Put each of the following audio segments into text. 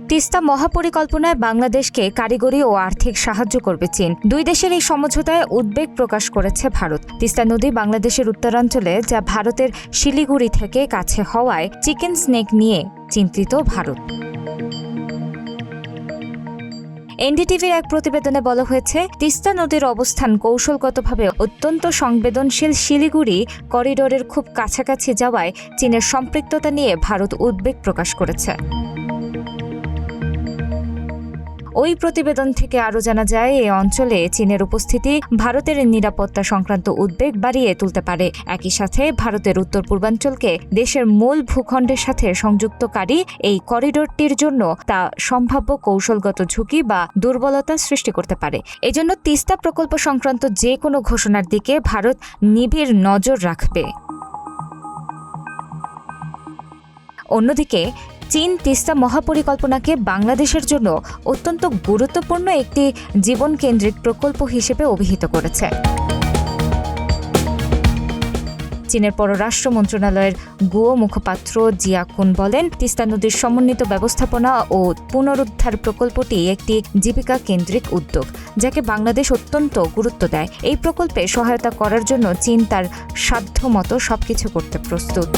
তিস্তা মহাপরিকল্পনায় বাংলাদেশকে কারিগরি ও আর্থিক সাহায্য করবে চীন। দুই দেশের এই সমঝোতায় উদ্বেগ প্রকাশ করেছে ভারত। তিস্তা নদী বাংলাদেশের উত্তরাঞ্চলে, যা ভারতের শিলিগুড়ি থেকে কাছে হওয়ায় চিকেন স্নেক নিয়ে চিন্তিত ভারত। এনডিটিভির এক প্রতিবেদনে বলা হয়েছে, তিস্তা নদীর অবস্থান কৌশলগতভাবে অত্যন্ত সংবেদনশীল শিলিগুড়ি করিডোরের খুব কাছাকাছি যাওয়ায় চীনের সম্পৃক্ততা নিয়ে ভারত উদ্বেগ প্রকাশ করেছে। ওই প্রতিবেদন থেকে আরও জানা যায়, এই অঞ্চলে চীনের উপস্থিতি ভারতের নিরাপত্তা সংক্রান্ত উদ্বেগ বাড়িয়ে তুলতে পারে। একই সাথে ভারতের উত্তর পূর্বাঞ্চলকে দেশের মূল ভূখণ্ডের সাথে সংযুক্তকারী এই করিডোরটির জন্য তা সম্ভাব্য কৌশলগত ঝুঁকি বা দুর্বলতা সৃষ্টি করতে পারে। এজন্য তিস্তা প্রকল্প সংক্রান্ত যে কোনো ঘোষণার দিকে ভারত নিবিড় নজর রাখবে। অন্যদিকে চীন তিস্তা মহাপরিকল্পনাকে বাংলাদেশের জন্য অত্যন্ত গুরুত্বপূর্ণ একটি জীবনকেন্দ্রিক প্রকল্প হিসেবে অভিহিত করেছে। চীনের পররাষ্ট্র মন্ত্রণালয়ের গুয়ো মুখপাত্র জিয়া কুন বলেন, তিস্তা নদীর সমন্বিত ব্যবস্থাপনা ও পুনরুদ্ধার প্রকল্পটি একটি জীবিকা কেন্দ্রিক উদ্যোগ, যাকে বাংলাদেশ অত্যন্ত গুরুত্ব দেয়। এই প্রকল্পে সহায়তা করার জন্য চীন তার সাধ্যমতো সবকিছু করতে প্রস্তুত।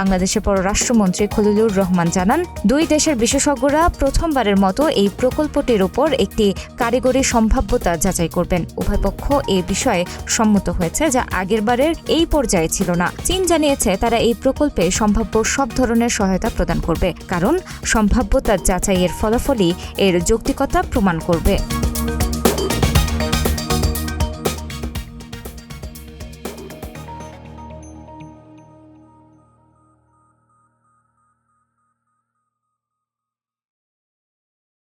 বাংলাদেশের পররাষ্ট্রমন্ত্রী খলিলুর রহমান জানান, দুই দেশের বিশেষজ্ঞরা প্রথমবারের মতো এই প্রকল্পটির উপর একটি কারিগরি সম্ভাব্যতা যাচাই করবেন। উভয় পক্ষ এ বিষয়ে সম্মত হয়েছে, যা আগেরবারের এই পর্যায়ে ছিল না। চীন জানিয়েছে, তারা এই প্রকল্পে সম্ভাব্য সব ধরনের সহায়তা প্রদান করবে, কারণ সম্ভাব্যতা যাচাইয়ের ফলাফলই এর যৌক্তিকতা প্রমাণ করবে।